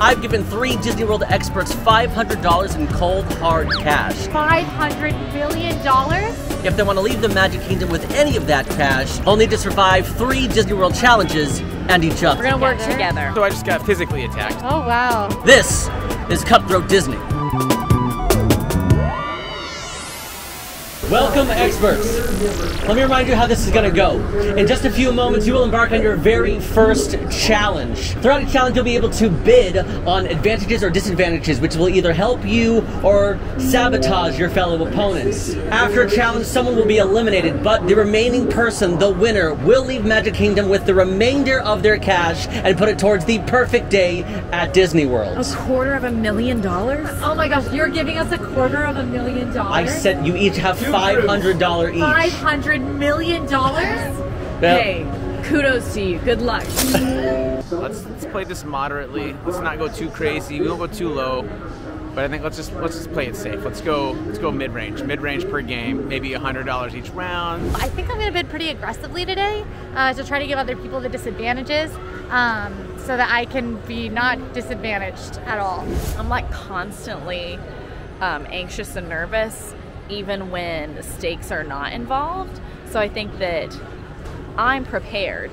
I've given 3 Disney World experts $500 in cold, hard cash. $500 million? If they want to leave the Magic Kingdom with any of that cash, they'll need to survive 3 Disney World challenges and each other. We're gonna work together. So I just got physically attacked. Oh, wow. This is Cutthroat Disney. Welcome, experts. Let me remind you how this is going to go. In just a few moments, you will embark on your very first challenge. Throughout the challenge, you'll be able to bid on advantages or disadvantages, which will either help you or sabotage your fellow opponents. After a challenge, someone will be eliminated, but the remaining person, the winner, will leave Magic Kingdom with the remainder of their cash and put it towards the perfect day at Disney World. $250,000? Oh my gosh, you're giving us $250,000? I said you each have $500 each. $500 million? Hey, kudos to you. Good luck. Let's play this moderately. Let's not go too crazy. We don't go too low. But I think let's just play it safe. Let's go mid-range. Mid-range per game. Maybe $100 each round. I think I'm going to bid pretty aggressively today to try to give other people the disadvantages so that I can be not disadvantaged at all. I'm like constantly anxious and nervous, even when the stakes are not involved. So I think that I'm prepared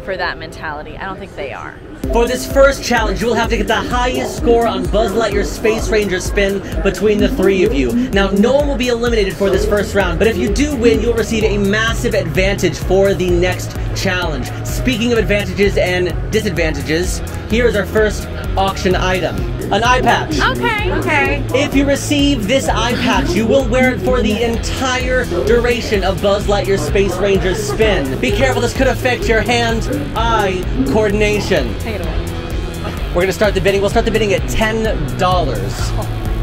for that mentality. I don't think they are. For this first challenge, you will have to get the highest score on Buzz Lightyear's Space Ranger spin between the 3 of you. Now, no one will be eliminated for this first round, but if you do win, you'll receive a massive advantage for the next challenge. Speaking of advantages and disadvantages, here is our first auction item. An eye patch. Okay. If you receive this eye patch, you will wear it for the entire duration of Buzz Lightyear's Space Ranger spin. Be careful, this could affect your hand-eye coordination. Take it away. We're gonna start the bidding. We'll start the bidding at $10.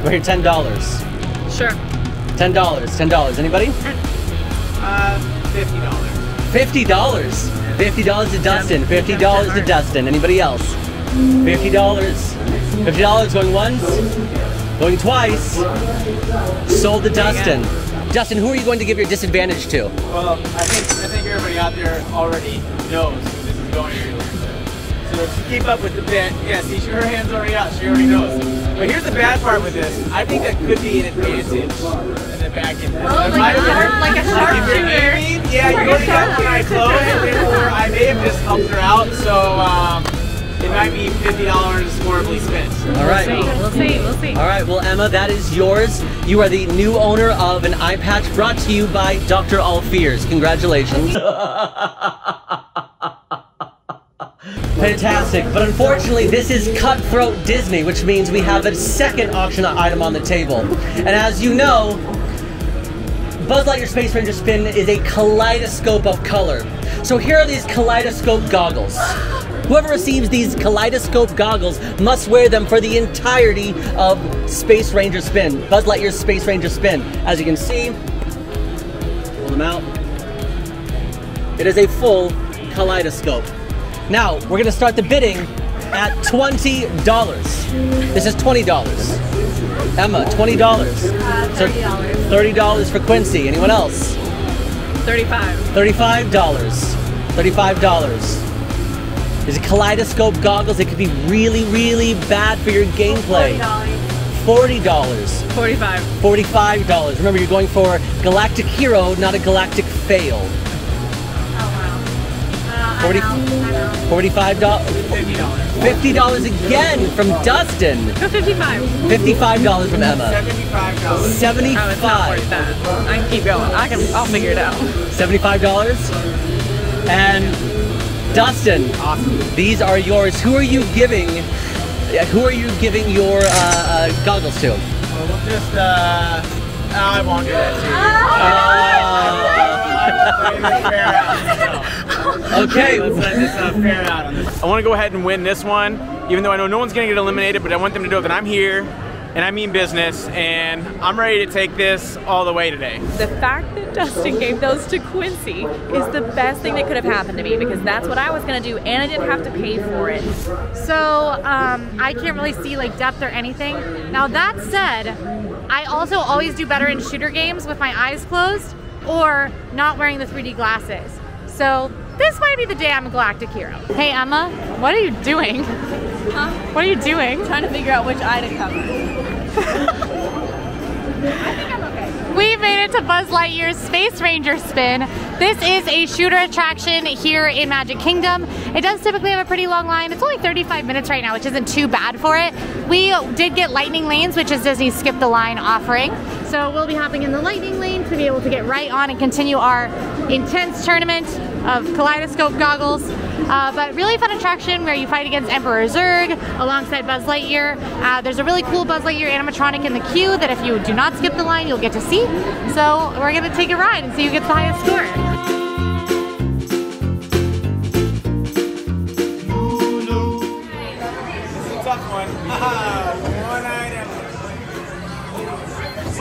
We're here, $10. Sure. $10. Anybody? $50. $50. $50 to Dustin. $50 to Dustin. Anybody else? $50. $50 going once, going twice. Sold to Dustin. Dustin, who are you going to give your disadvantage to? Well, I think everybody out there already knows who this is going to. So just keep up with the bid. Yeah, see, her hand's already out. She already knows. But here's the bad part with this. I think that could be an advantage in the back end. Oh, like a sharpshooter. Yeah, you already got one eye closed, or I may have just helped her out. So it might be $50 horribly spent. All right. We'll see. All right, well, Emma, that is yours. You are the new owner of an eye patch brought to you by Dr. AllEars. Congratulations. Fantastic, but unfortunately this is Cutthroat Disney, which means we have a second auction item on the table. And as you know, Buzz Lightyear Space Ranger spin is a kaleidoscope of color. So here are these kaleidoscope goggles. Whoever receives these kaleidoscope goggles must wear them for the entirety of Space Ranger spin, Buzz Lightyear's Space Ranger spin. As you can see, pull them out. It is a full kaleidoscope. Now, we're gonna start the bidding at $20. This is $20. Emma, $20. $30. $30 for Quincy. Anyone else? $35. $35. $35. These are kaleidoscope goggles. It could be really, really bad for your gameplay. $40. $45. $45. Remember, you're going for Galactic Hero, not a Galactic Fail. $45. $50 again from Dustin. Go $55. $55 from Emma. $75. Oh, it's not worth that. I can keep going. I'll figure it out. $75. And Dustin, Awesome. These are yours. Who are you giving your goggles to? Well, we'll just I won't do that to you. Okay. Let's let this fair out on this. I want to go ahead and win this one, even though I know no one's going to get eliminated, but I want them to know that I'm here, and I mean business, and I'm ready to take this all the way today. The fact that Dustin gave those to Quincy is the best thing that could have happened to me, because that's what I was going to do, and I didn't have to pay for it. So I can't really see like depth or anything. Now that said, I also always do better in shooter games with my eyes closed or not wearing the 3D glasses. So this might be the day I'm a Galactic Hero. Hey Emma, what are you doing? Huh? What are you doing? Trying to figure out which eye to cover. I think I'm okay. We made it to Buzz Lightyear's Space Ranger Spin. This is a shooter attraction here in Magic Kingdom. It does typically have a pretty long line. It's only 35 minutes right now, which isn't too bad for it. We did get lightning lanes, which is Disney's skip the line offering. So we'll be hopping in the lightning lane to be able to get right on and continue our intense tournament of kaleidoscope goggles. But really fun attraction where you fight against Emperor Zurg alongside Buzz Lightyear. There's a really cool Buzz Lightyear animatronic in the queue that if you do not skip the line, you'll get to see. So we're gonna take a ride and see who gets the highest score. Tough one. One item.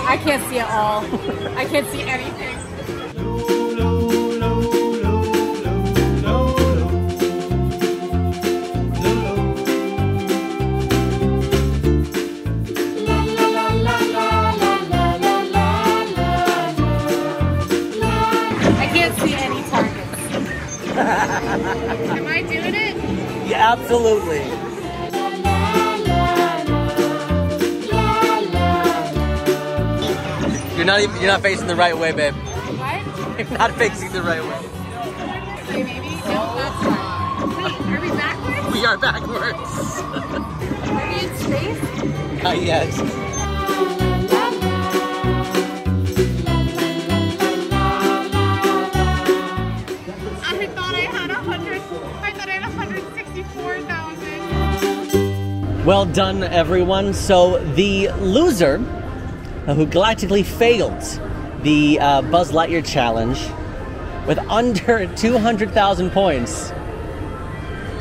I can't see it all. I can't see anything. Am I doing it? Yeah, absolutely. You're not facing the right way, babe. What? You're not facing the right way. Okay, maybe. No, that's fine. Wait, are we backwards? We are backwards. Are we in space? Not yet. Well done, everyone. So the loser who galactically failed the Buzz Lightyear challenge with under 200,000 points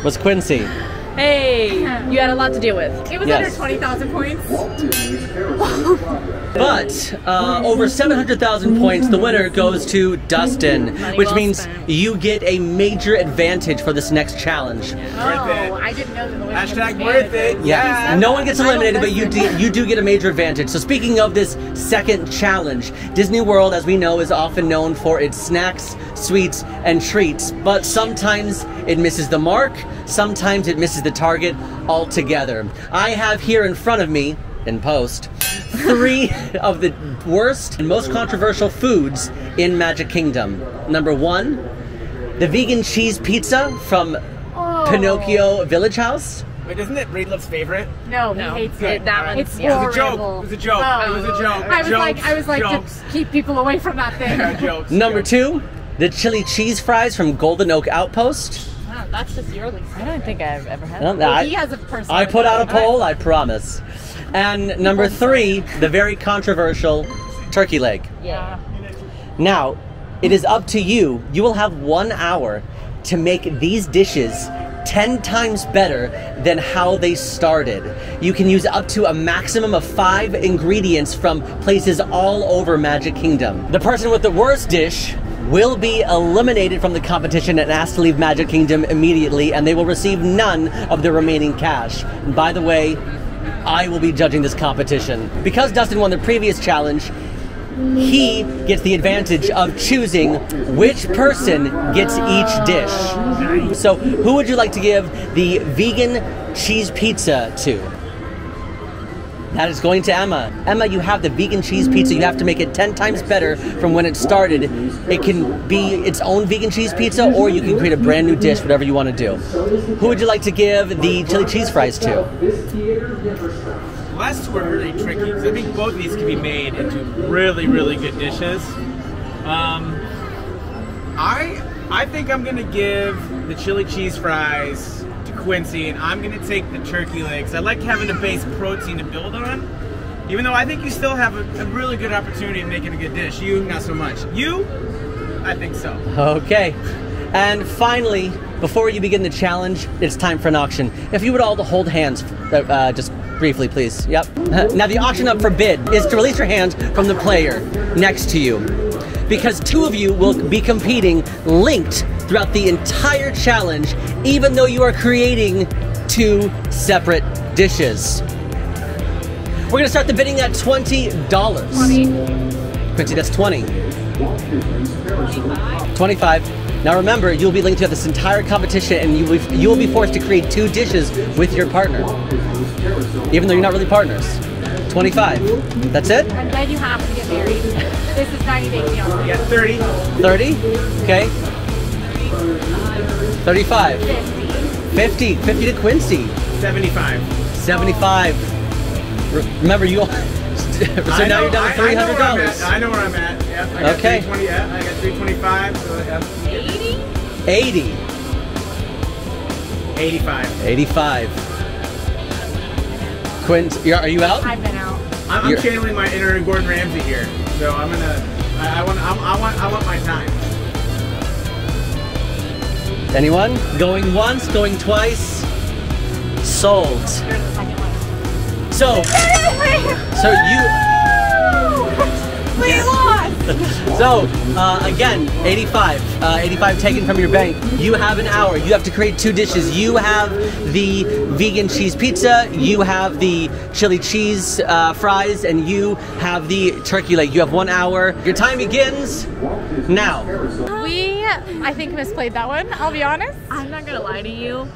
was Quincy. Hey, you had a lot to deal with. It was Yes. under 20,000 points. But over 700,000 points, the winner goes to Dustin, which well means spent. you get a major advantage for this next challenge. Worth it. I didn't know that the winner Hashtag worth it. Yeah, no one gets eliminated, but you do get a major advantage. So speaking of this second challenge, Disney World, as we know, is often known for its snacks, sweets, and treats, but sometimes it misses the mark, sometimes it misses the target altogether. I have here in front of me, in post, 3 of the worst and most controversial foods in Magic Kingdom. Number 1, the vegan cheese pizza from Pinocchio Village House. Wait, isn't it Breedlove's favorite? No, No, he hates good. it. That one. It's It was a joke. horrible. It was a joke. Oh. It was a joke. I was like, Jokes. just keep people away from that thing. Yeah, jokes. Number 2, the chili cheese fries from Golden Oak Outpost. Wow, that's just your least. I don't think I've ever had Well, that. He has a person. I put out a poll, I promise. And number 3, the very controversial turkey leg. Yeah. Now, it is up to you. You will have 1 hour to make these dishes 10 times better than how they started. You can use up to a maximum of 5 ingredients from places all over Magic Kingdom. The person with the worst dish will be eliminated from the competition and asked to leave Magic Kingdom immediately, and they will receive none of the remaining cash. And by the way, I will be judging this competition. Because Dustin won the previous challenge, he gets the advantage of choosing which person gets each dish. So who would you like to give the vegan cheese pizza to? That is going to Emma. Emma, you have the vegan cheese pizza. You have to make it 10 times better from when it started. It can be its own vegan cheese pizza, or you can create a brand new dish, whatever you want to do. Who would you like to give the chili cheese fries to? Last two are really tricky, because I think both of these can be made into really, really good dishes. I think I'm gonna give the chili cheese fries to Quincy, and I'm gonna take the turkey legs. I like having a base protein to build on, even though I think you still have a really good opportunity of making a good dish. You, not so much. You, I think so. Okay. And finally, before you begin the challenge, it's time for an auction. If you would all hold hands, just briefly, please. Yep. Now, the auction up for bid is to release your hand from the player next to you, because 2 of you will be competing linked throughout the entire challenge, even though you are creating 2 separate dishes. We're gonna start the bidding at $20. 20. Quincy, that's 20. 25. Now remember, you'll be linked to this entire competition, and you will be forced to create 2 dishes with your partner, even though you're not really partners. 25. That's it? And then you have to get married. This is 90 Day Fiancé. Yeah, 30. 30? Okay. 35. 50. 50 to Quincy. 75. 75. Remember, you. So now you're down to $300. I know where I'm at. Yep, I got Okay. 320. Yeah, I got 325. So yeah. 80? 80. 85. 85. Quint, are you out? I've been out. I'm channeling my inner Gordon Ramsay here, so I'm gonna. I want my time. Anyone? Going once, going twice. Sold. You're the second one. So you. We lost! So, again, 85. 85 taken from your bank. You have an hour. You have to create 2 dishes. You have the vegan cheese pizza, you have the chili cheese fries, and you have the turkey leg. You have 1 hour. Your time begins now. We, I think, misplayed that one, I'll be honest. I'm not gonna lie to you.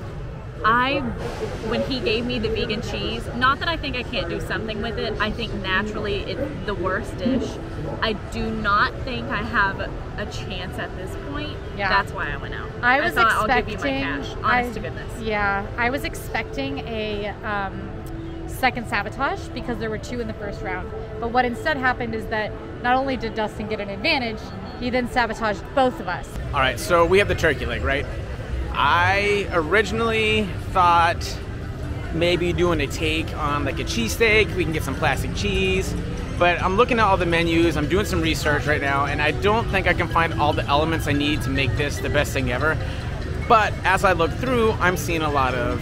When he gave me the vegan cheese, not that I think I can't do something with it, I think naturally it's the worst dish. I do not think I have a chance at this point. Yeah. That's why I went out. I was thought expecting, I'll give you my cash, honest to goodness. Yeah, I was expecting a second sabotage because there were 2 in the first round. But what instead happened is that not only did Dustin get an advantage, he then sabotaged both of us. All right, so we have the turkey leg, right? I originally thought maybe doing a take on like a cheesesteak. We can get some plastic cheese. But I'm looking at all the menus, I'm doing some research right now, and I don't think I can find all the elements I need to make this the best thing ever. But as I look through, I'm seeing a lot of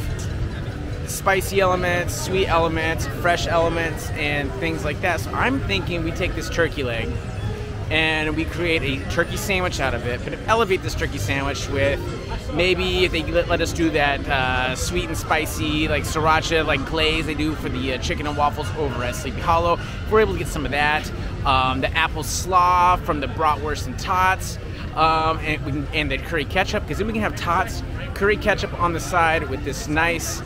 spicy elements, sweet elements, fresh elements, and things like that. So I'm thinking we take this turkey leg and we create a turkey sandwich out of it, but elevate this turkey sandwich with maybe if they let us do that sweet and spicy like sriracha like glaze they do for the chicken and waffles over at Sleepy Hollow. If we're able to get some of that, the apple slaw from the bratwurst and tots, and the curry ketchup, because then we can have tots, curry ketchup on the side with this nice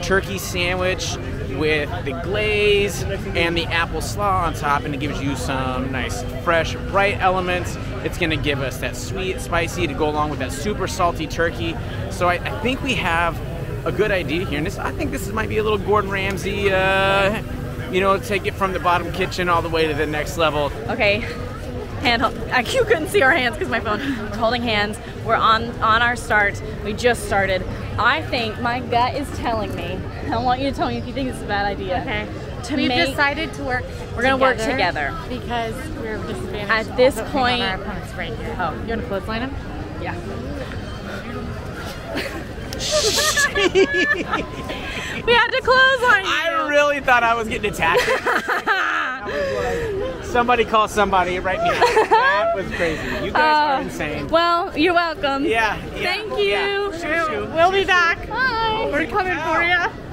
turkey sandwich with the glaze and the apple slaw on top, and it gives you some nice fresh bright elements. It's going to give us that sweet spicy to go along with that super salty turkey. So I think we have a good idea here, and I think this might be a little Gordon Ramsay, take it from the bottom kitchen all the way to the next level. Okay, you couldn't see our hands because my phone. We're holding hands. We're on our start. We just started. I think my gut is telling me. I want you to tell me if you think it's a bad idea. Okay. We've decided to work. We're gonna work together because we're disadvantaged. At this point, our opponent's right here. Oh, you want to clothesline him? Yeah. We had to clothesline you. I really thought I was getting attacked. I was like, somebody call somebody right now. That was crazy. You guys are insane. Well, you're welcome. Yeah. Thank you. Yeah. We'll be back. Hi. We're coming for you.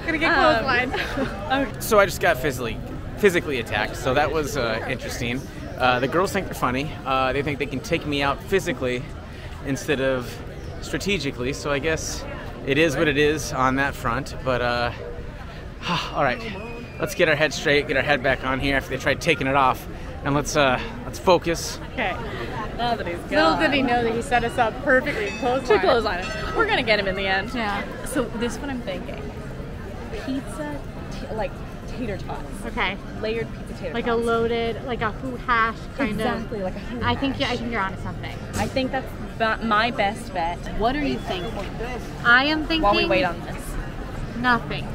Gonna get clotheslined. So I just got physically attacked, so that was interesting. The girls think they're funny. They think they can take me out physically instead of strategically, so I guess it is what it is on that front. But all right, let's get our head straight, get our head back on here after they tried taking it off, and let's focus. Okay. Now that he's gone. Little did he know that he set us up perfectly. To clothesline him. We're gonna get him in the end. Yeah. So this is what I'm thinking. Pizza, like tater tots. Okay. Layered pizza tater Like tots. a loaded, like a who hash kind Exactly, of. like a who I think hash. you're onto something. I think that's my best bet. What are you thinking I am thinking. while we wait on this? Nothing.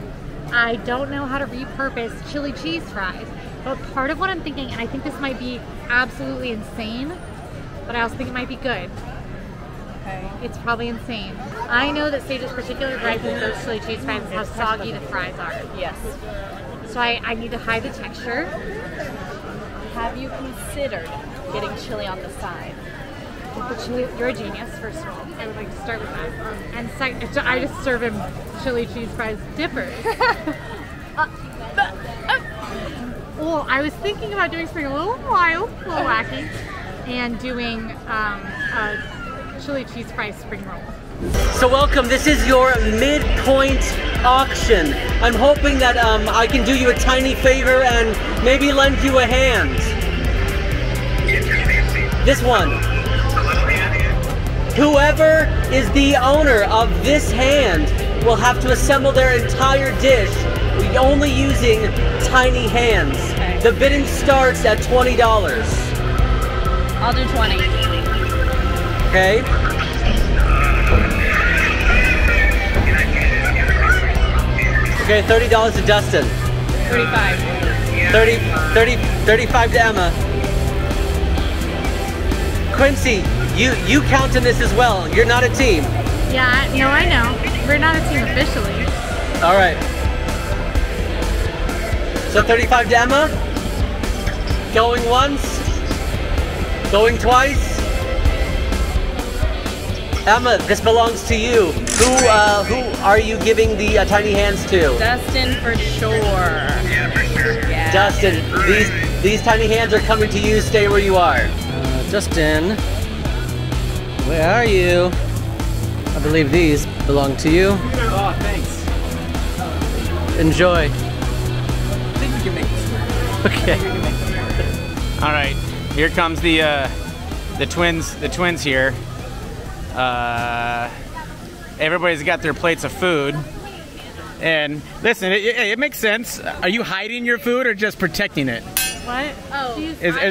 I don't know how to repurpose chili cheese fries, but part of what I'm thinking, and I think this might be absolutely insane, but I also think it might be good. Okay. It's probably insane. I know that Sage's particular gripe with those chili cheese fries is how soggy the fries are. Yes. So I need to hide the texture. Have you considered getting chili on the side? The chili, you're a genius, first of all. I would like to start with that. And second, I just serve him chili cheese fries dippers. Well, I was thinking about doing something a little wild, a little wacky. and doing a chili cheese fries spring roll. So welcome, this is your midpoint auction. I'm hoping that I can do you a tiny favor and maybe lend you a hand. This one. Whoever is the owner of this hand will have to assemble their entire dish only using tiny hands. Okay. The bidding starts at $20. I'll do 20. Okay. Okay, $30 to Dustin. 35. 35 to Emma. Quincy, you count in this as well. You're not a team. Yeah, no, I know. We're not a team officially. All right. So 35 to Emma. Going once. Going twice. Emma, this belongs to you. Who are you giving the tiny hands to? Dustin for sure. Yeah. Dustin, these tiny hands are coming to you. Stay where you are. Dustin, where are you? I believe these belong to you. Oh, thanks. Enjoy. I think we can make this work. Okay. All right, here comes the twins. The twins here. Everybody's got their plates of food. And listen, it makes sense. Are you hiding your food or just protecting it? What? Oh.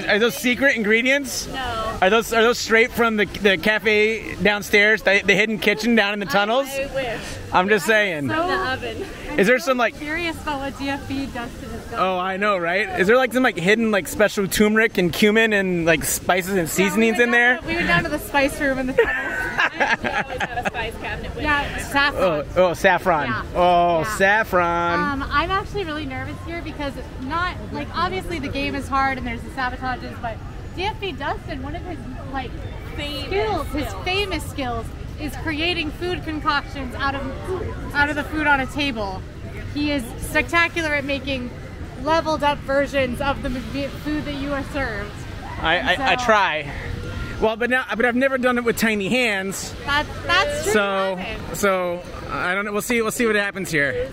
Are those secret ingredients? No. Are those straight from the cafe downstairs, the hidden kitchen down in the tunnels? I wish. I'm just saying. From the oven. Is there some like? Curious about what DFB Dustin is going. Oh, I know, right? Is there like some like hidden like special turmeric and cumin and like spices and seasonings in there? We went down to the spice room in the tunnels. I always had a spice cabinet with Yeah, saffron. Oh, saffron. Yeah. Oh, Yeah. saffron. I'm actually really nervous here because not like obviously the game is hard and there's the sabotages, but DFB Dustin, one of his like his famous skills is creating food concoctions out of the food on a table. He is spectacular at making leveled up versions of the food that you are served. I try. Well, but I've never done it with tiny hands. That's true. So I don't know. We'll see what happens here.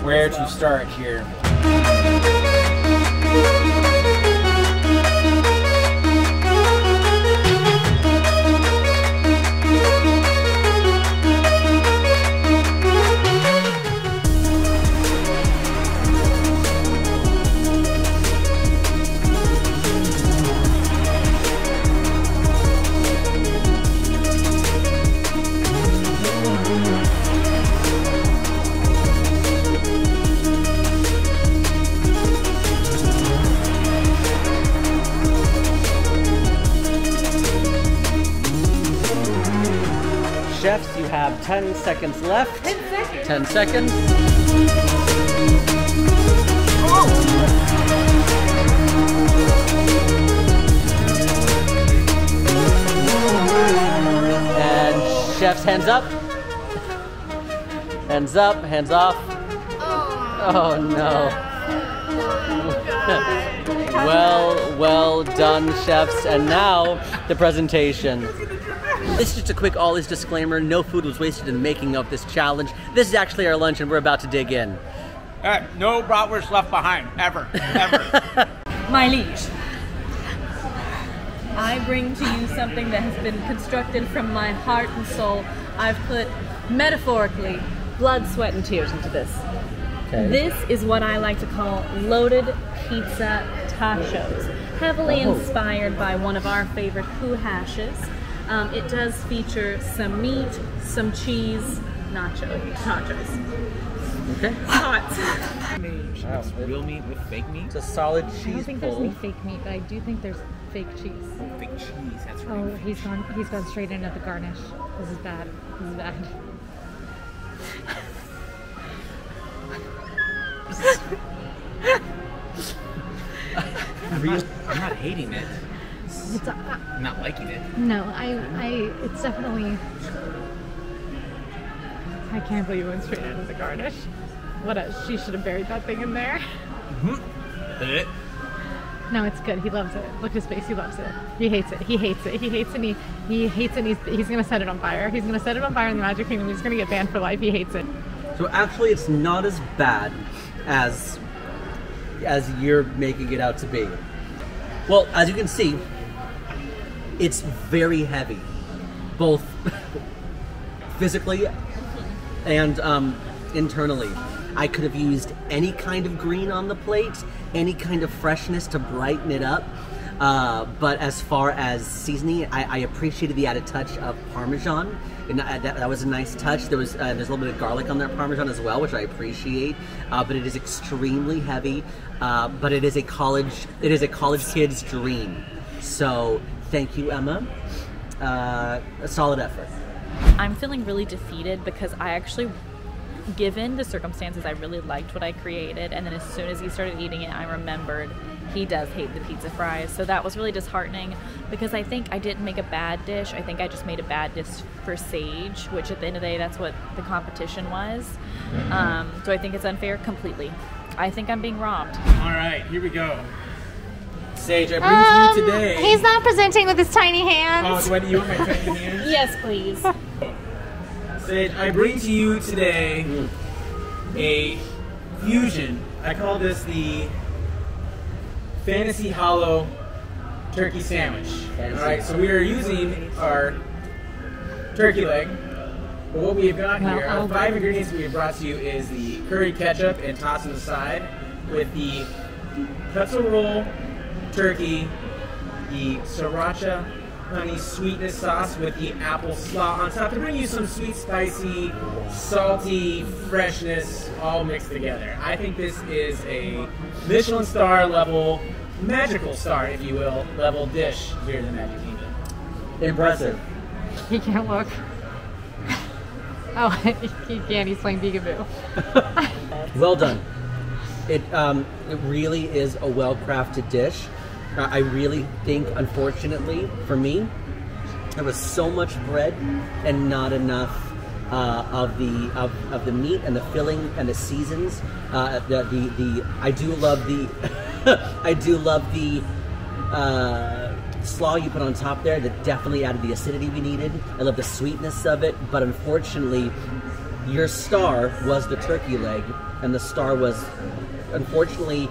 Where to start here? Chefs, you have 10 seconds left. 10 seconds. 10 seconds. And chefs, hands up. Hands up, hands off. Oh no. Well done, chefs. And now the presentation. This is just a quick AllEars disclaimer. No food was wasted in the making of this challenge. This is actually our lunch and we're about to dig in. No bratwurst left behind, ever. My liege, I bring to you something that has been constructed from my heart and soul. I've put, metaphorically, blood, sweat, and tears into this. Okay. This is what I like to call loaded pizza tachos, heavily inspired by one of our favorite who hashes. It does feature some meat, some cheese, nachos. Okay. Hot. Wow. Real meat with fake meat? It's a solid cheese I don't think there's any fake meat, but I do think there's fake cheese. Oh, fake cheese, that's right. Oh, he's gone straight into the garnish. This is bad. I'm not hating it. I'm not liking it. No, it's definitely. I can't believe it went straight into the garnish. She should have buried that thing in there. No, it's good. He loves it. Look at his face. He loves it. He hates it. He hates it. He hates it. He hates it. And he's gonna set it on fire. He's gonna set it on fire in the Magic Kingdom. He's gonna get banned for life. He hates it. So actually, it's not as bad as you're making it out to be. Well, as you can see, it's very heavy, both physically and internally. I could have used any kind of green on the plate, any kind of freshness to brighten it up. But as far as seasoning, I appreciated the added touch of Parmesan. And that was a nice touch. There's a little bit of garlic on that Parmesan as well, which I appreciate. But it is extremely heavy. But it is a college kid's dream. So thank you, Emma. A solid effort. I'm feeling really defeated because I actually, given the circumstances, I really liked what I created, and then as soon as he started eating it, I remembered he does hate the pizza fries. So that was really disheartening because I think I didn't make a bad dish. I think I just made a bad dish for Sage, which at the end of the day, that's what the competition was. So I think it's unfair completely. I think I'm being robbed. All right, here we go. Sage, I bring to you today. He's not presenting with his tiny hands. Oh, do you want my tiny hands? Yes, please. Sage, I bring to you today a fusion. I call this the Fantasy Hollow Turkey Sandwich. Alright, so we are using our turkey leg. But what we have got here, the 5 ingredients we have brought to you is the curry ketchup and tossed on the side with the pretzel roll turkey, the sriracha honey sweetness sauce with the apple slaw on top to bring you some sweet, spicy, salty freshness all mixed together. I think this is a Michelin star level, magical star, if you will, level dish here in the Magic Kingdom. Impressive. He can't look. Oh, he can't. He's playing Peekaboo. Well done. It really is a well-crafted dish. I really think, unfortunately, for me, there was so much bread and not enough of the meat and the filling and the seasons. I do love the slaw you put on top there. That definitely added the acidity we needed. I love the sweetness of it, but unfortunately, your star was the turkey leg, and the star was, unfortunately,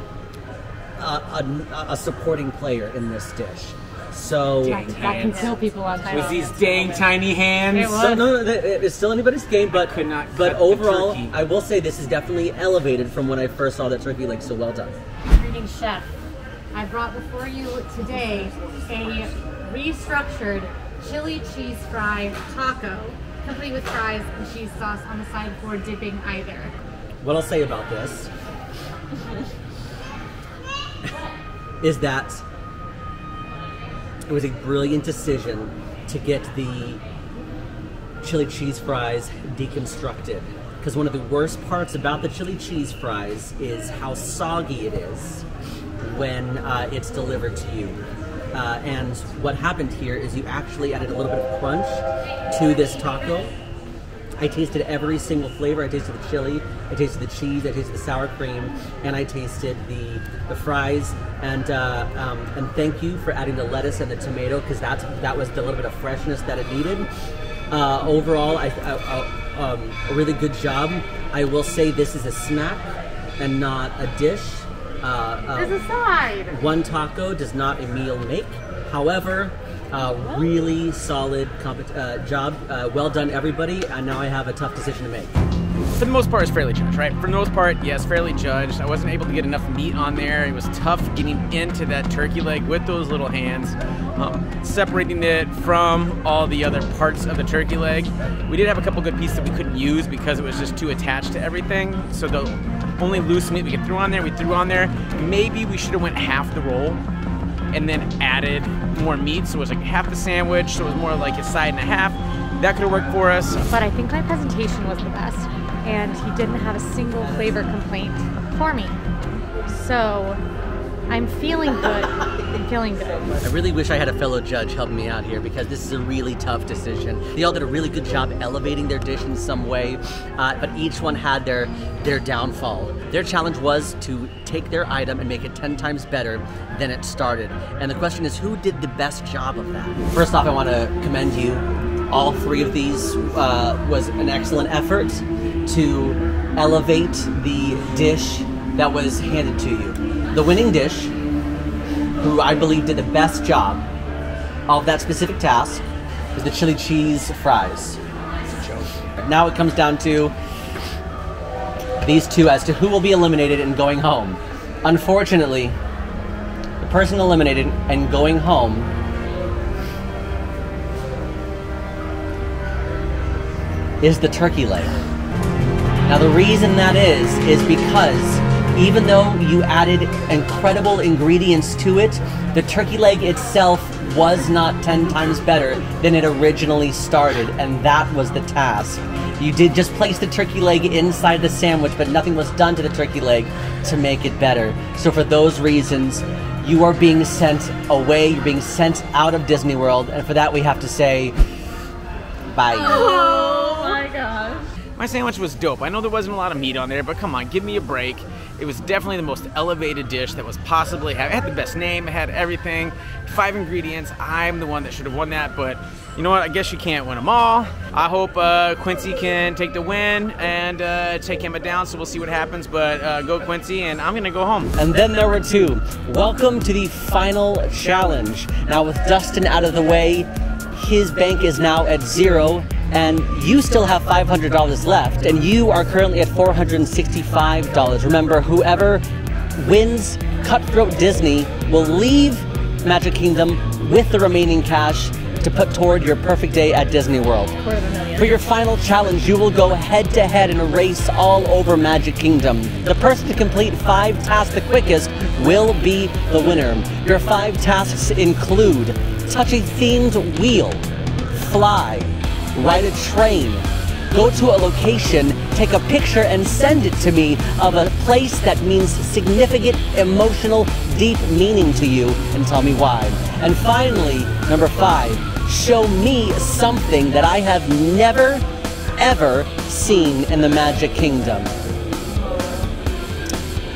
a supporting player in this dish. So that can kill people on time. With these dang tiny hands. So, no, it's still anybody's game, but could not but cut overall, the turkey. I will say this is definitely elevated from when I first saw that turkey leg. So well done. Greetings, Chef. I brought before you today a restructured chili cheese fry taco, complete with fries and cheese sauce on the side for dipping either. What I'll say about this is that it was a brilliant decision to get the chili cheese fries deconstructed. Because one of the worst parts about the chili cheese fries is how soggy it is when it's delivered to you. And what happened here is you actually added a little bit of crunch to this taco. I tasted every single flavor. I tasted the chili, I tasted the cheese, I tasted the sour cream, and I tasted the fries. And thank you for adding the lettuce and the tomato, because that was the little bit of freshness that it needed. Overall, a really good job. I will say this is a snack and not a dish. There's a side. One taco does not a meal make. However, really solid job. Well done, everybody. And now I have a tough decision to make. For the most part, it's fairly judged, right? For the most part, yes, fairly judged. I wasn't able to get enough meat on there. It was tough getting into that turkey leg with those little hands, separating it from all the other parts of the turkey leg. We did have a couple good pieces that we couldn't use because it was just too attached to everything. So the only loose meat we could throw on there, we threw on there. Maybe we should have went half the roll and then added more meat, so it was like half the sandwich, so it was more like a side and a half. That could have worked for us. But I think my presentation was the best, and he didn't have a single flavor complaint for me. So I'm feeling good. I'm feeling good. I really wish I had a fellow judge helping me out here because this is a really tough decision. They all did a really good job elevating their dish in some way, but each one had their downfall. Their challenge was to take their item and make it 10 times better than it started. And the question is, who did the best job of that? First off, I want to commend you. All 3 of these was an excellent effort to elevate the dish that was handed to you. The winning dish, who I believe did the best job of that specific task, is the chili cheese fries. Now it comes down to these 2 as to who will be eliminated and going home. Unfortunately, the person eliminated and going home is the turkey leg. Now the reason that is because even though you added incredible ingredients to it, the turkey leg itself was not 10 times better than it originally started, and that was the task. You did just place the turkey leg inside the sandwich, but nothing was done to the turkey leg to make it better. So for those reasons, you are being sent away, you're being sent out of Disney World, and for that we have to say, bye. Oh my gosh. My sandwich was dope. I know there wasn't a lot of meat on there, but come on, give me a break. It was definitely the most elevated dish that was possibly had. It had the best name, it had everything. 5 ingredients. I'm the one that should have won that, but you know what? I guess you can't win them all. I hope Quincy can take the win and take Emma down, so we'll see what happens, but go Quincy, and I'm gonna go home. And then there were 2. Welcome to the final challenge. Now with Dustin out of the way, his bank is now at 0, and you still have $500 left, and you are currently at $465. Remember, whoever wins Cutthroat Disney will leave Magic Kingdom with the remaining cash to put toward your perfect day at Disney World. For your final challenge, you will go head-to-head in a race all over Magic Kingdom. The person to complete 5 tasks the quickest will be the winner. Your 5 tasks include touch a themed wheel, fly, ride a train, go to a location, take a picture and send it to me of a place that means significant, emotional, deep meaning to you, and tell me why. And finally, number 5, show me something that I have never, ever seen in the Magic Kingdom.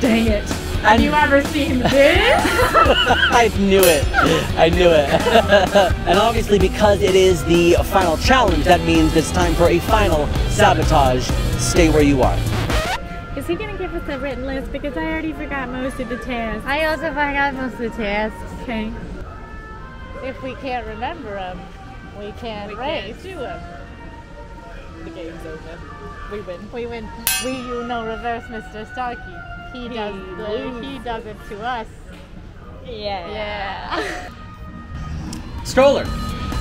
Dang it. Have you ever seen this? I knew it. I knew it. And obviously, because it is the final challenge, that means it's time for a final sabotage. Stay where you are. Is he gonna give us a written list? Because I already forgot most of the tasks. I also forgot most of the tasks. Okay. If we can't remember them, we can't race. do them. The game's over. We win. We win. You know, reverse Mr. Starkey. He does it to us. Yeah. Stroller.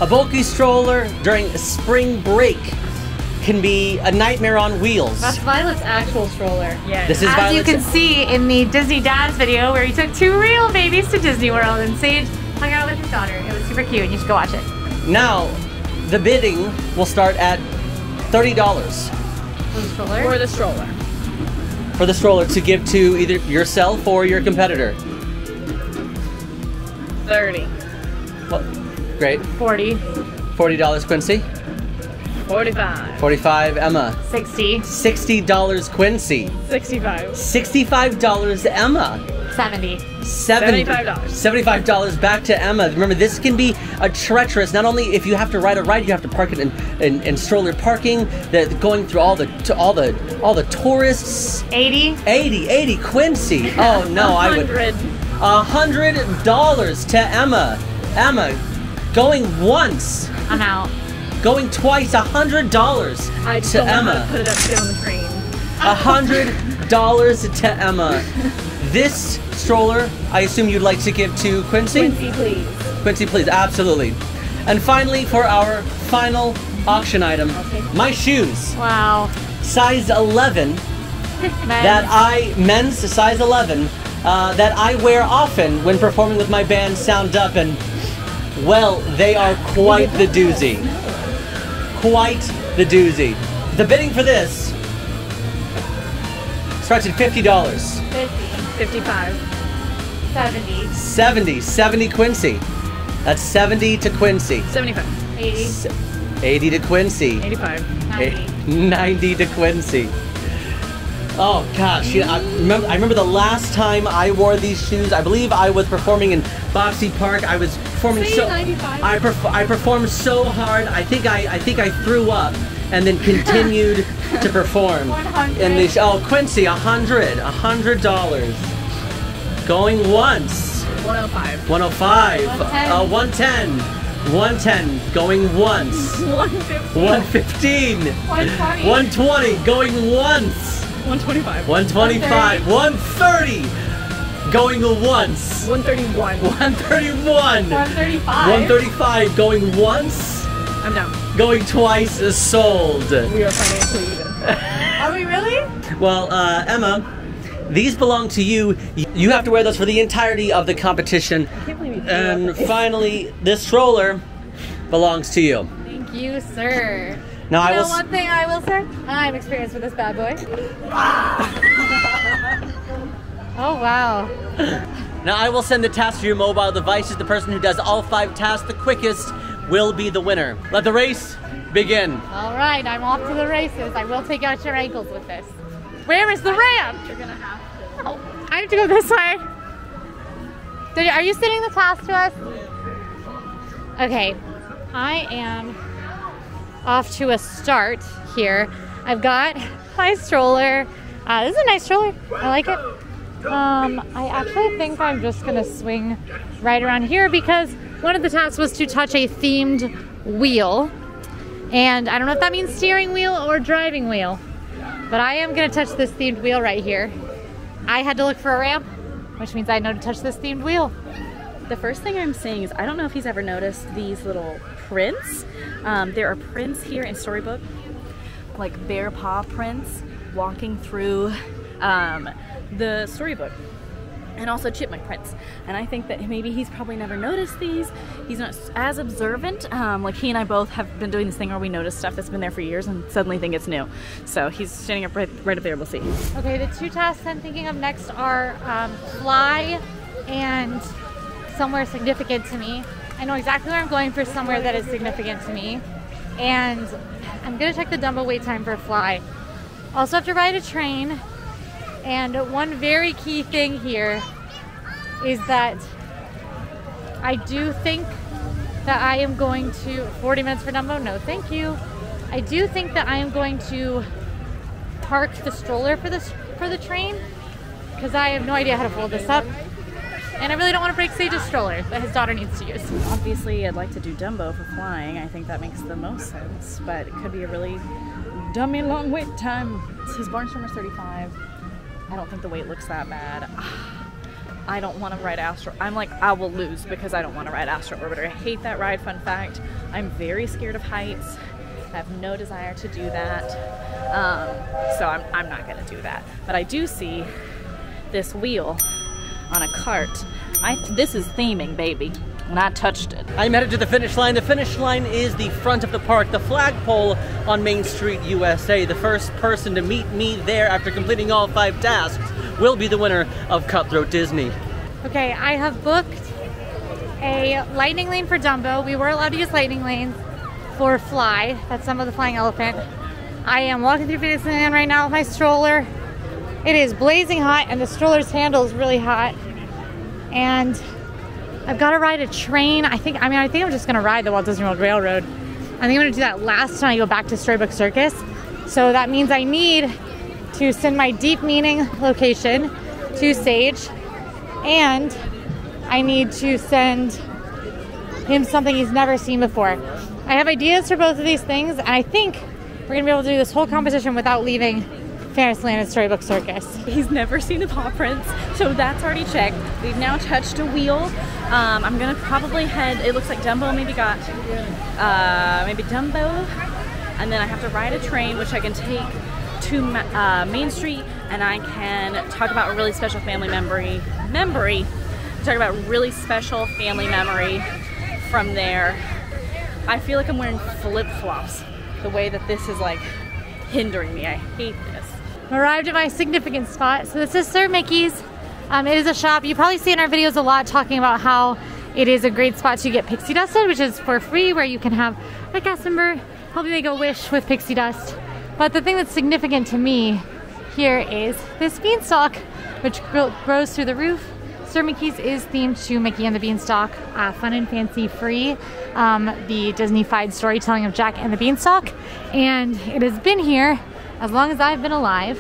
A bulky stroller during spring break can be a nightmare on wheels. That's Violet's actual stroller. Yeah. This is As Violet's. you can see in the Disney Dads video where he took 2 real babies to Disney World and Sage hung out with his daughter. It was super cute and you should go watch it. Now, the bidding will start at $30 For the stroller? Or the stroller. for the stroller to give to either yourself or your competitor. 30. Well, great. 40. $40 Quincy. 45. 45 Emma. 60. $60 Quincy. 65. $65 Emma. 70. $75. $75 back to Emma. Remember, this can be a treacherous. Not only if you have to ride a ride, you have to park it in stroller parking. Going through all the tourists. 80. 80 Quincy. Oh no, I would. $100 to Emma. Emma, going once. I'm out. Going twice. $100 I just to don't know how Emma. to put it up down the train. $100 to Emma. This stroller, I assume you'd like to give to Quincy? Quincy, please. Quincy, please, absolutely. And finally, for our final auction item, my shoes, Wow. size 11, men's size 11, that I wear often when performing with my band Sound Up, and well, they are quite the doozy. Quite the doozy. The bidding for this Starts at $50. 55. 70. 70 Quincy. That's 70 to Quincy. 75. 80. 80 to Quincy. 85. 90 to Quincy. Oh gosh, you know, I remember the last time I wore these shoes. I believe I was performing in Boxy Park. I was performing I performed so hard. I think I threw up and then continued to perform. 100. In these. Oh, Quincy, $100. Going once. 105. 105. 110. 110. Going once. 150. 115. 120. 120. Going once. 125. 125. 130. Going once. 131. 131. 135. 135. Going once. I'm down. Going twice is sold. We are financially even. Are we really? Well, Emma, these belong to you. You have to wear those for the entirety of the competition. I can't believe you threw And up. finally, this stroller belongs to you. Thank you, sir. Now You know one thing I will say? I'm experienced with this bad boy. Oh, wow. Now I will send the task to your mobile devices. The person who does all 5 tasks the quickest will be the winner. Let the race begin. All right, I'm off to the races. I will take out your ankles with this. Where is the ramp? You're gonna have to. Oh, I have to go this way. Are you sending the task to us? Okay, I am off to a start here. I've got my stroller. This is a nice stroller. I like it. I actually think I'm just gonna swing right around here because one of the tasks was to touch a themed wheel. And I don't know if that means steering wheel or driving wheel, but I am gonna touch this themed wheel right here. I had to look for a ramp, which means I know to touch this themed wheel. The first thing I'm saying is I don't know if he's ever noticed these little prints. There are prints here in Storybook, like bear paw prints walking through the storybook, and also chipmunk prints. And I think that maybe he's probably never noticed these. He's not as observant. Like he and I both have been doing this thing where we notice stuff that's been there for years and suddenly think it's new. So he's standing up right up there. We'll see. Okay, the 2 tasks I'm thinking of next are fly and somewhere significant to me. I know exactly where I'm going for somewhere that is significant to me. And I'm gonna check the Dumbo wait time for fly. Also have to ride a train. And one very key thing here is that I do think that I am going to, 40 minutes for Dumbo? No, thank you. I do think that I am going to park the stroller for the train because I have no idea how to fold this up. And I really don't want to break Sage's stroller that his daughter needs to use. Obviously, I'd like to do Dumbo for flying. I think that makes the most sense, but it could be a really dummy long wait time. His Barnstormer's 35. I don't think the wait looks that bad. I don't want to ride Astro. I'm like, I will lose because I don't want to ride Astro Orbiter. I hate that ride, fun fact. I'm very scared of heights. I have no desire to do that. So I'm not going to do that. But I do see this wheel on a cart. This is theming, baby. And I touched it. I'm headed to the finish line. The finish line is the front of the park, the flagpole on Main Street, USA. The first person to meet me there after completing all 5 tasks will be the winner of Cutthroat Disney. Okay, I have booked a lightning lane for Dumbo. We were allowed to use lightning lanes for Fly. That's some of the flying elephant. I am walking through Fantasyland right now with my stroller. It is blazing hot and the stroller's handle is really hot. And I've got to ride a train. I think I'm just gonna ride the Walt Disney World Railroad. I think I'm gonna do that last time I go back to Storybook Circus. So that means I need to send my deep meaning location to Sage, and I need to send him something he's never seen before. I have ideas for both of these things, and I think we're gonna be able to do this whole competition without leaving Fantasyland and Storybook Circus. He's never seen a paw prints, so that's already checked. We've now touched a wheel. I'm gonna probably head, it looks like Dumbo maybe got, maybe Dumbo, and then I have to ride a train, which I can take to Main Street, and I can talk about a really special family memory, talk about really special family memory from there. I feel like I'm wearing flip-flops, the way that this is like hindering me. I hate this. Arrived at my significant spot. So this is Sir Mickey's. It is a shop. You probably see in our videos a lot talking about how it is a great spot to get pixie dusted, which is for free, where you can have a cast member help you make a wish with pixie dust. But the thing that's significant to me here is this beanstalk, which grows through the roof. Sir Mickey's is themed to Mickey and the Beanstalk, fun and fancy free, the Disney-fied storytelling of Jack and the Beanstalk. And it has been here as long as I've been alive,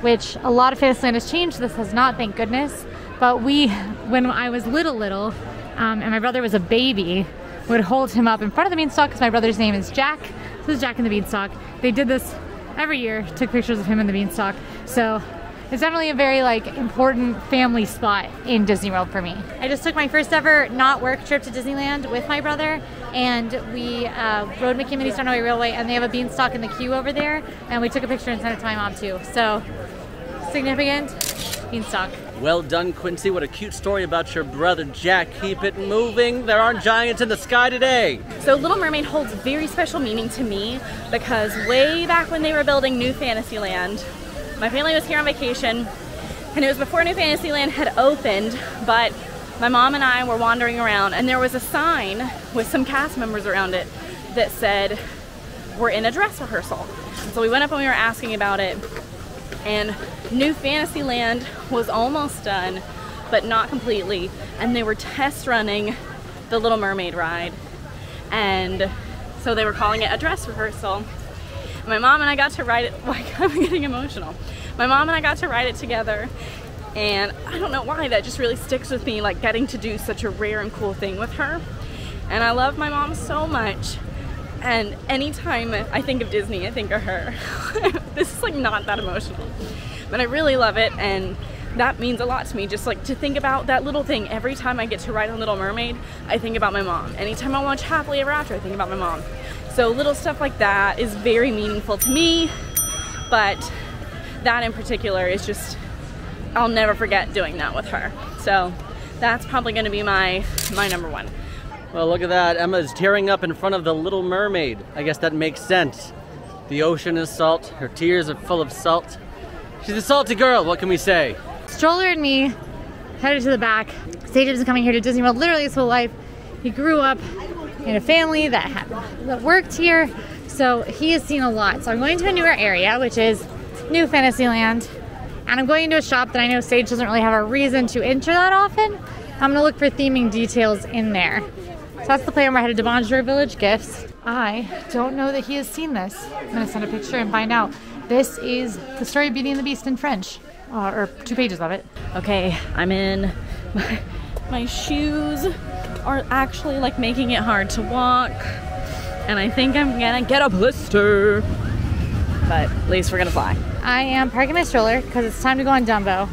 which a lot of Fantasyland has changed. This has not, thank goodness. But when I was little, and my brother was a baby, would hold him up in front of the Beanstalk because my brother's name is Jack. So this is Jack and the Beanstalk. They did this every year, took pictures of him and the Beanstalk. So it's definitely a very important family spot in Disney World for me. I just took my first ever not work trip to Disneyland with my brother, and we rode Mickey and Minnie's Runaway Railway, and they have a beanstalk in the queue over there, and we took a picture and sent it to my mom too. So significant beanstalk. Well done, Quincy. What a cute story about your brother Jack. Keep it moving. There aren't giants in the sky today. So Little Mermaid holds very special meaning to me because way back when they were building New Fantasyland, my family was here on vacation, and it was before New Fantasyland had opened, but my mom and I were wandering around, and there was a sign with some cast members around it that said, "We're in a dress rehearsal." And so we went up and we were asking about it, and New Fantasyland was almost done, but not completely, and they were test running the Little Mermaid ride, and so they were calling it a dress rehearsal. My mom and I got to ride it, I'm getting emotional. My mom and I got to ride it together, and I don't know why, that just really sticks with me, getting to do such a rare and cool thing with her. And I love my mom so much, and anytime I think of Disney, I think of her. This is not that emotional, but I really love it, and that means a lot to me, just to think about that little thing. Every time I get to ride on Little Mermaid, I think about my mom. Anytime I watch Happily Ever After, I think about my mom. So little stuff like that is very meaningful to me, but that in particular is just, I'll never forget doing that with her. So that's probably gonna be my number one. Well, look at that. Emma's tearing up in front of the Little Mermaid. I guess that makes sense. The ocean is salt. Her tears are full of salt. She's a salty girl, what can we say? Stroller and me headed to the back. Sage has been coming here to Disney World literally his whole life. He grew up in a family that worked here, so he has seen a lot. So I'm going to a newer area, which is New Fantasyland, and I'm going into a shop that I know Sage doesn't really have a reason to enter that often. I'm gonna look for theming details in there. So that's the plan. We're headed to Bonjour Village Gifts. I don't know that he has seen this. I'm gonna send a picture and find out. This is the story of Beauty and the Beast in French, or 2 pages of it. Okay, I'm in. My shoes are actually making it hard to walk, and I think I'm gonna get a blister, but at least we're gonna fly. I am parking my stroller because it's time to go on Dumbo,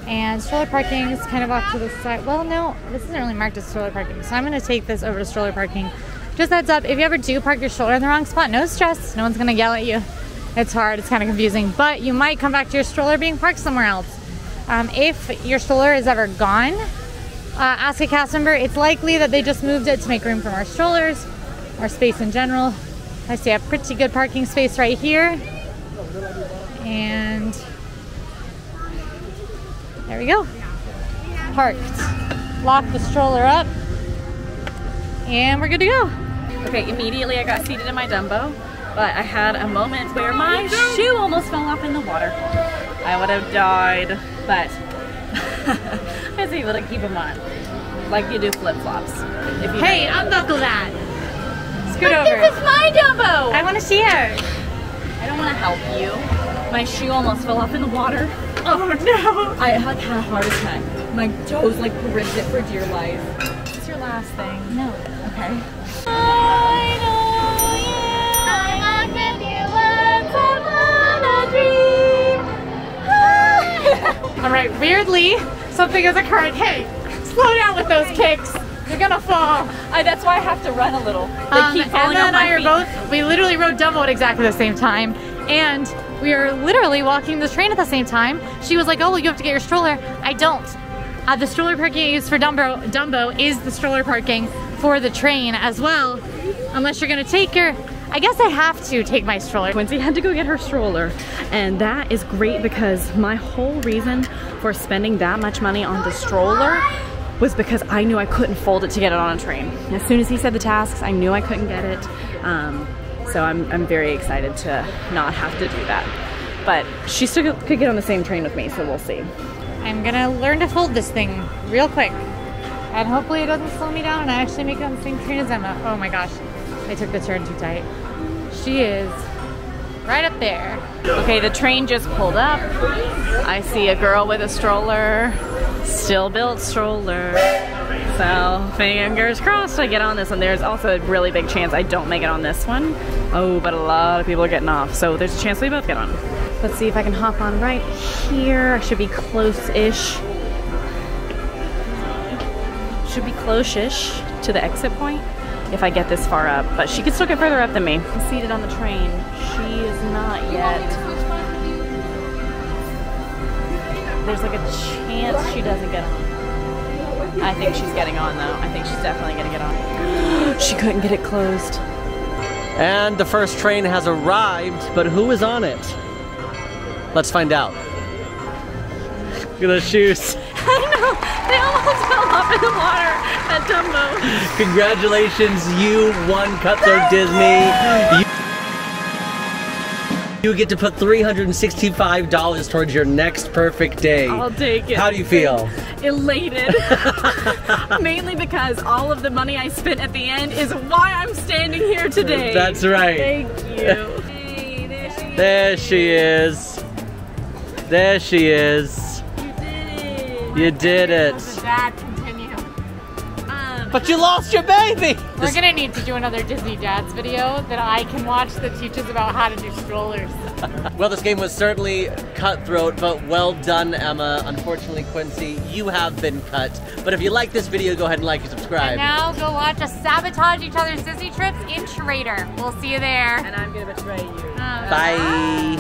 and stroller parking is kind of off to the side. Well, no, this isn't really marked as stroller parking, so I'm gonna take this over to stroller parking. Just heads up, if you ever do park your stroller in the wrong spot, no stress, no one's gonna yell at you. It's hard, it's kind of confusing, but you might come back to your stroller being parked somewhere else. If your stroller is ever gone, ask a cast member. It's likely that they just moved it to make room for more strollers or space in general. I see a pretty good parking space right here. And there we go. Parked. Lock the stroller up. And we're good to go. Okay, immediately I got seated in my Dumbo, but I had a moment where my shoe almost fell off in the water. I would have died, but I was able to keep them on. Like you do flip-flops. Hey, unbuckle that. Scoot over. This is my Dumbo! I want to share. I don't want to help you. My shoe almost fell off in the water. Oh no. I had a heart attack. My toes gripped it for dear life. What's your last thing? No. Okay. All right, weirdly, something has occurred. Hey, slow down with those kicks. You're gonna fall. That's why I have to run a little. They keep falling Emma off and I my are feet. we literally rode Dumbo at exactly the same time, and we are literally walking the train at the same time. She was like, oh, well, you have to get your stroller. I don't. The stroller parking I use for Dumbo is the stroller parking for the train as well, unless you're gonna take your I guess I have to take my stroller. Quincy had to go get her stroller, and that is great because my whole reason for spending that much money on the stroller was because I knew I couldn't fold it to get it on a train. As soon as he said the tasks, I knew I couldn't get it. So I'm very excited to not have to do that. But she still could get on the same train with me, so we'll see. I'm gonna learn to fold this thing real quick. And hopefully it doesn't slow me down and I actually make it on the same train as Emma. Oh my gosh, I took the turn too tight. She is right up there. Okay, the train just pulled up. I see a girl with a stroller, still built stroller. So fingers crossed I get on this one. There's also a really big chance I don't make it on this one. Oh, but a lot of people are getting off. So there's a chance we both get on. Let's see if I can hop on right here. I should be close-ish. Should be close-ish to the exit point if I get this far up. But she could still get further up than me. I'm seated on the train. She is not yet. There's like a chance she doesn't get on. I think she's getting on though. I think she's definitely gonna get on. She couldn't get it closed. And the first train has arrived, but who is on it? Let's find out. Look at those shoes. I know, they almost fell off in the water at Dumbo. Congratulations, you won Cutthroat Disney. You get to put $365 towards your next perfect day. I'll take it. How do you feel? Elated. Mainly because all of the money I spent at the end is why I'm standing here today. That's right. Thank you. Hey, there she is. There she is. You did it. You did it. Dad, continue. But you lost your baby! We're gonna need to do another Disney Dads video that I can watch that teaches about how to do strollers. Well, this game was certainly cutthroat, but well done, Emma. Unfortunately, Quincy, you have been cut. But if you like this video, go ahead and like and subscribe. And now go watch us sabotage each other's Disney trips in Trader. We'll see you there. And I'm gonna betray you. Bye.